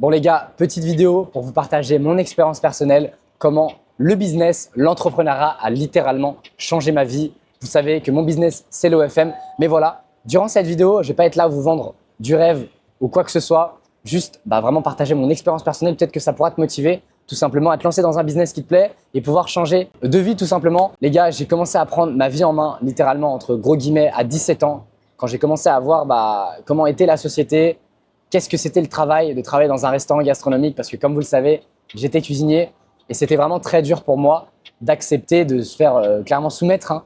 Bon les gars, petite vidéo pour vous partager mon expérience personnelle, comment le business, l'entrepreneuriat a littéralement changé ma vie. Vous savez que mon business, c'est l'OFM. Mais voilà, durant cette vidéo, je ne vais pas être là à vous vendre du rêve ou quoi que ce soit. Juste vraiment partager mon expérience personnelle. Peut-être que ça pourra te motiver tout simplement à te lancer dans un business qui te plaît et pouvoir changer de vie tout simplement. Les gars, j'ai commencé à prendre ma vie en main littéralement entre gros guillemets à 17 ans. Quand j'ai commencé à voir comment était la société, qu'est-ce que c'était le travail de travailler dans un restaurant gastronomique parce que comme vous le savez, j'étais cuisinier et c'était vraiment très dur pour moi d'accepter de se faire clairement soumettre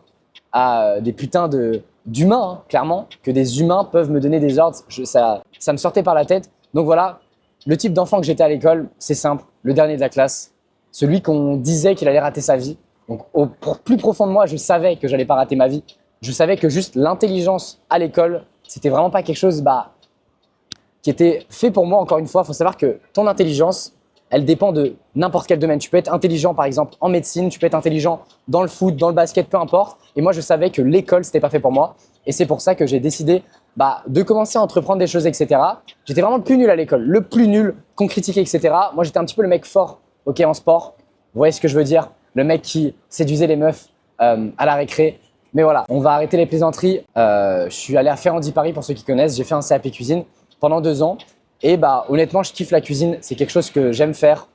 à des putains d'humains, clairement, que des humains peuvent me donner des ordres. Ça me sortait par la tête. Donc voilà, le type d'enfant que j'étais à l'école, c'est simple, le dernier de la classe, celui qu'on disait qu'il allait rater sa vie. Donc au plus profond de moi, je savais que j'allais pas rater ma vie. Je savais que juste l'intelligence à l'école, c'était vraiment pas quelque chose qui était fait pour moi. Encore une fois, il faut savoir que ton intelligence, elle dépend de n'importe quel domaine. Tu peux être intelligent par exemple en médecine, tu peux être intelligent dans le foot, dans le basket, peu importe. Et moi, je savais que l'école, c'était pas fait pour moi. Et c'est pour ça que j'ai décidé de commencer à entreprendre des choses, etc. J'étais vraiment le plus nul à l'école, le plus nul qu'on critiquait, etc. Moi, j'étais un petit peu le mec fort en sport. Vous voyez ce que je veux dire? Le mec qui séduisait les meufs à la récré. Mais voilà, on va arrêter les plaisanteries. Je suis allé à Ferrandi Paris pour ceux qui connaissent. J'ai fait un CAP cuisine pendant 2 ans. Et honnêtement, je kiffe la cuisine. C'est quelque chose que j'aime faire.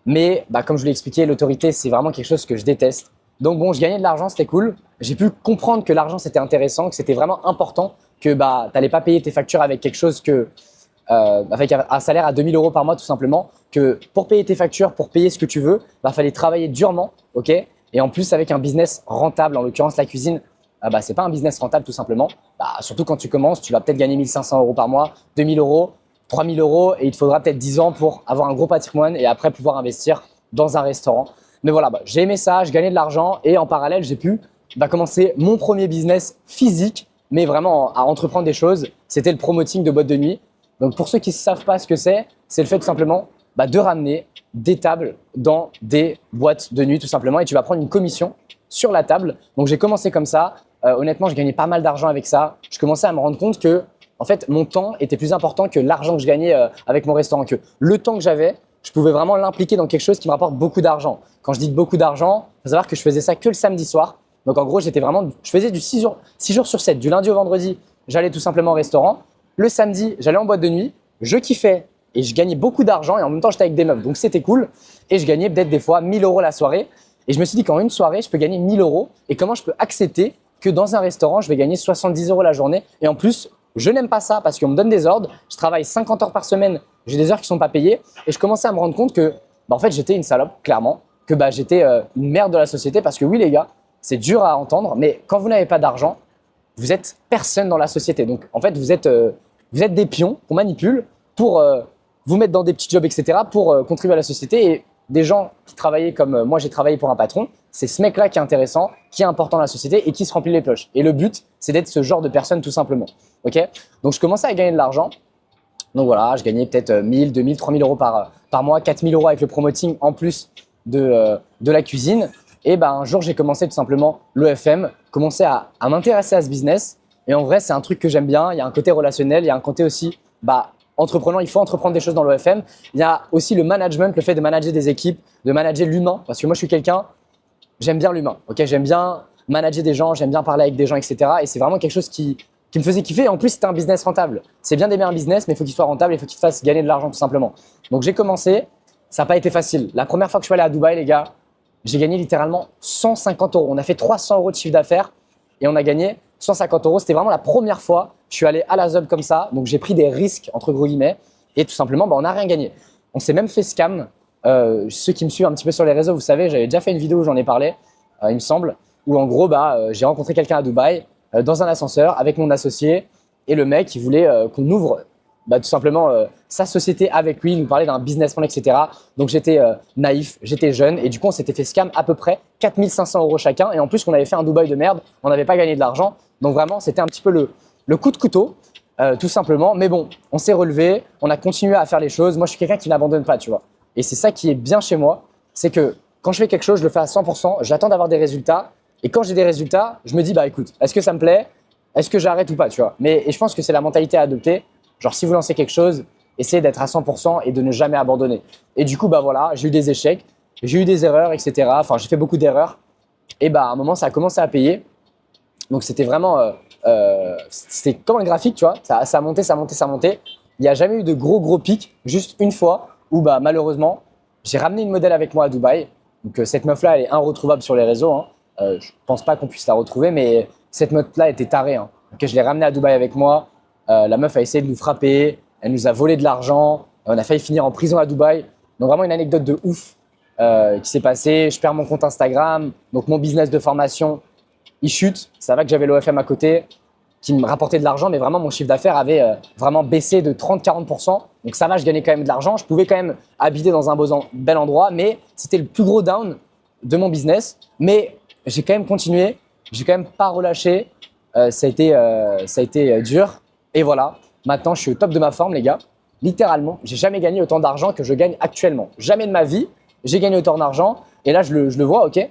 Mais comme je vous l'ai expliqué, l'autorité, c'est vraiment quelque chose que je déteste. Donc bon, je gagnais de l'argent, c'était cool. J'ai pu comprendre que l'argent, c'était intéressant, que c'était vraiment important, que tu n'allais pas payer tes factures avec quelque chose avec un salaire à 2 000 € par mois tout simplement, que pour payer tes factures, pour payer ce que tu veux, fallait travailler durement, ok? Et en plus avec un business rentable, en l'occurrence la cuisine, c'est pas un business rentable tout simplement. Surtout quand tu commences, tu vas peut-être gagner 1 500 € par mois, 2 000 €, 3 000 € et il te faudra peut-être 10 ans pour avoir un gros patrimoine et après pouvoir investir dans un restaurant. Mais voilà, j'ai aimé ça, je gagnais de l'argent et en parallèle, j'ai pu commencer mon premier business physique, mais vraiment à entreprendre des choses. C'était le promoting de boîtes de nuit. Donc pour ceux qui ne savent pas ce que c'est le fait tout simplement de ramener des tables dans des boîtes de nuit tout simplement et tu vas prendre une commission sur la table. Donc j'ai commencé comme ça. Honnêtement, je gagnais pas mal d'argent avec ça. Je commençais à me rendre compte que en fait, mon temps était plus important que l'argent que je gagnais avec mon restaurant. Que le temps que j'avais, je pouvais vraiment l'impliquer dans quelque chose qui me rapporte beaucoup d'argent. Quand je dis beaucoup d'argent, il faut savoir que je faisais ça que le samedi soir. Donc en gros, je faisais du 6 jours sur 7, du lundi au vendredi, j'allais tout simplement au restaurant. Le samedi, j'allais en boîte de nuit, je kiffais et je gagnais beaucoup d'argent et en même temps, j'étais avec des meufs. Donc c'était cool et je gagnais peut-être des fois 1 000 € la soirée. Et je me suis dit qu'en une soirée, je peux gagner 1 000 € et comment je peux accepter que dans un restaurant, je vais gagner 70 € la journée. Et en plus, je n'aime pas ça parce qu'on me donne des ordres. Je travaille 50 heures par semaine, j'ai des heures qui ne sont pas payées et je commençais à me rendre compte que en fait, j'étais une salope, clairement, que j'étais une merde de la société parce que oui les gars, c'est dur à entendre, mais quand vous n'avez pas d'argent, vous êtes personne dans la société. Donc en fait, vous êtes des pions qu'on manipule pour vous mettre dans des petits jobs, etc. pour contribuer à la société. Et des gens qui travaillaient comme moi, j'ai travaillé pour un patron, c'est ce mec-là qui est intéressant, qui est important dans la société et qui se remplit les poches. Et le but, c'est d'être ce genre de personne tout simplement. Okay, donc je commençais à gagner de l'argent. Donc voilà, je gagnais peut-être 1 000, 2 000, 3 000 € par mois, 4 000 € avec le promoting en plus de la cuisine. Et un jour, j'ai commencé tout simplement l'OFM, commencé à m'intéresser à ce business. Et en vrai, c'est un truc que j'aime bien. Il y a un côté relationnel, il y a un côté aussi entreprenant. Il faut entreprendre des choses dans l'OFM. Il y a aussi le management, le fait de manager des équipes, de manager l'humain. Parce que moi, je suis quelqu'un, j'aime bien l'humain. Okay, j'aime bien manager des gens, j'aime bien parler avec des gens, etc. Et c'est vraiment quelque chose qui me faisait kiffer. Et en plus, c'était un business rentable. C'est bien d'aimer un business, mais il faut qu'il soit rentable, il faut qu'il te fasse gagner de l'argent tout simplement. Donc j'ai commencé, ça n'a pas été facile. La première fois que je suis allé à Dubaï, les gars, j'ai gagné littéralement 150 €. On a fait 300 € de chiffre d'affaires et on a gagné 150 €. C'était vraiment la première fois. Je suis allé à la ZUB comme ça, donc j'ai pris des risques entre gros guillemets et tout simplement, on n'a rien gagné. On s'est même fait scam. Ceux qui me suivent un petit peu sur les réseaux, vous savez, j'avais déjà fait une vidéo où j'en ai parlé, il me semble, où en gros, j'ai rencontré quelqu'un à Dubaï dans un ascenseur avec mon associé et le mec, il voulait qu'on ouvre tout simplement sa société avec lui, il nous parlait d'un business plan, etc. Donc j'étais naïf, j'étais jeune et du coup on s'était fait scam à peu près 4 500 € chacun et en plus qu'on avait fait un Dubaï de merde, on n'avait pas gagné de l'argent. Donc vraiment c'était un petit peu le coup de couteau tout simplement. Mais bon, on s'est relevé, on a continué à faire les choses. Moi je suis quelqu'un qui n'abandonne pas, tu vois. Et c'est ça qui est bien chez moi, c'est que quand je fais quelque chose, je le fais à 100%, j'attends d'avoir des résultats et quand j'ai des résultats, je me dis écoute, est-ce que ça me plaît? Est-ce que j'arrête ou pas, tu vois? Et je pense que c'est la mentalité à adopter. Genre, si vous lancez quelque chose, essayer d'être à 100% et de ne jamais abandonner. Et du coup, bah voilà, j'ai eu des échecs, j'ai eu des erreurs, etc. Enfin, j'ai fait beaucoup d'erreurs. Et bah à un moment, ça a commencé à payer. Donc c'était vraiment, c'était comme un graphique, tu vois. Ça a monté, ça a monté, ça a monté. Il n'y a jamais eu de gros pics, juste une fois où bah malheureusement, j'ai ramené une modèle avec moi à Dubaï. Donc cette meuf-là, elle est inretrouvable sur les réseaux, hein. Je pense pas qu'on puisse la retrouver, mais cette meuf-là était tarée, hein. Donc je l'ai ramenée à Dubaï avec moi. La meuf a essayé de nous frapper, elle nous a volé de l'argent. On a failli finir en prison à Dubaï. Donc vraiment une anecdote de ouf qui s'est passée. Je perds mon compte Instagram, donc mon business de formation, il chute. Ça va que j'avais l'OFM à côté qui me rapportait de l'argent, mais vraiment mon chiffre d'affaires avait vraiment baissé de 30-40%. Donc ça va, je gagnais quand même de l'argent. Je pouvais quand même habiter dans un bel endroit, mais c'était le plus gros down de mon business. Mais j'ai quand même continué, j'ai quand même pas relâché. Ça a été dur. Et voilà, maintenant je suis au top de ma forme, les gars. Littéralement, j'ai jamais gagné autant d'argent que je gagne actuellement. Jamais de ma vie, j'ai gagné autant d'argent. Et là, je le vois, ok,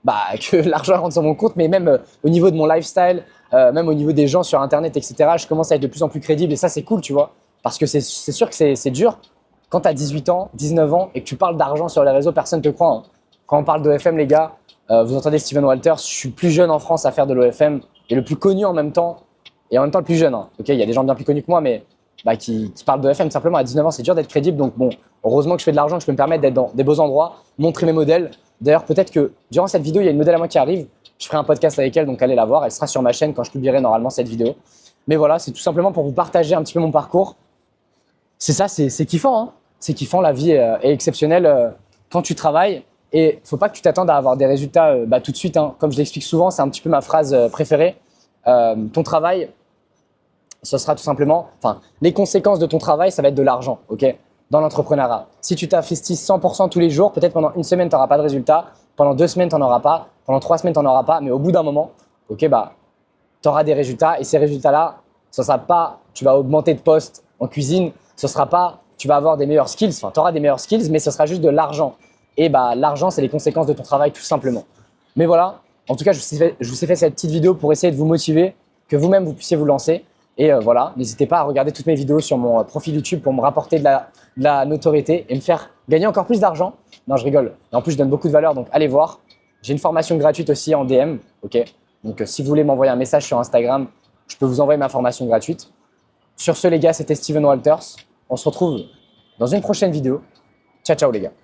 bah, que l'argent rentre sur mon compte, mais même au niveau de mon lifestyle, même au niveau des gens sur Internet, etc., je commence à être de plus en plus crédible et ça, c'est cool, tu vois. Parce que c'est sûr que c'est dur. Quand tu as 18 ans, 19 ans et que tu parles d'argent sur les réseaux, personne ne te croit, hein. Quand on parle d'OFM, les gars, vous entendez Steven Walters, je suis le plus jeune en France à faire de l'OFM et le plus connu en même temps, et en même temps le plus jeune, hein. Ok, il y a des gens bien plus connus que moi, mais bah, qui parlent d'OFM simplement à 19 ans, c'est dur d'être crédible. Donc bon, heureusement que je fais de l'argent, que je peux me permettre d'être dans des beaux endroits, montrer mes modèles. D'ailleurs, peut-être que durant cette vidéo, il y a une modèle à moi qui arrive. Je ferai un podcast avec elle, donc allez la voir. Elle sera sur ma chaîne quand je publierai normalement cette vidéo. Mais voilà, c'est tout simplement pour vous partager un petit peu mon parcours. C'est ça, c'est kiffant, hein. C'est kiffant, la vie est exceptionnelle quand tu travailles. Et faut pas que tu t'attendes à avoir des résultats tout de suite, hein. Comme je l'explique souvent, c'est un petit peu ma phrase préférée. Ton travail, ce sera tout simplement, enfin, les conséquences de ton travail, ça va être de l'argent, ok, dans l'entrepreneuriat. Si tu t'investis 100% tous les jours, peut-être pendant une semaine, tu n'auras pas de résultat. Pendant 2 semaines, tu n'en auras pas. Pendant 3 semaines, tu n'en auras pas. Mais au bout d'un moment, ok, bah, tu auras des résultats. Et ces résultats-là, ce ne sera pas, tu vas augmenter de poste en cuisine. Ce ne sera pas, tu vas avoir des meilleurs skills. Enfin, tu auras des meilleurs skills, mais ce sera juste de l'argent. Et bah, l'argent, c'est les conséquences de ton travail, tout simplement. Mais voilà, en tout cas, je vous ai fait cette petite vidéo pour essayer de vous motiver, que vous-même, vous puissiez vous lancer. Et voilà, n'hésitez pas à regarder toutes mes vidéos sur mon profil YouTube pour me rapporter de la notoriété et me faire gagner encore plus d'argent. Non, je rigole. Et en plus, je donne beaucoup de valeur, donc allez voir. J'ai une formation gratuite aussi en DM, ok. Donc si vous voulez m'envoyer un message sur Instagram, je peux vous envoyer ma formation gratuite. Sur ce, les gars, c'était Steven Walters. On se retrouve dans une prochaine vidéo. Ciao, ciao les gars.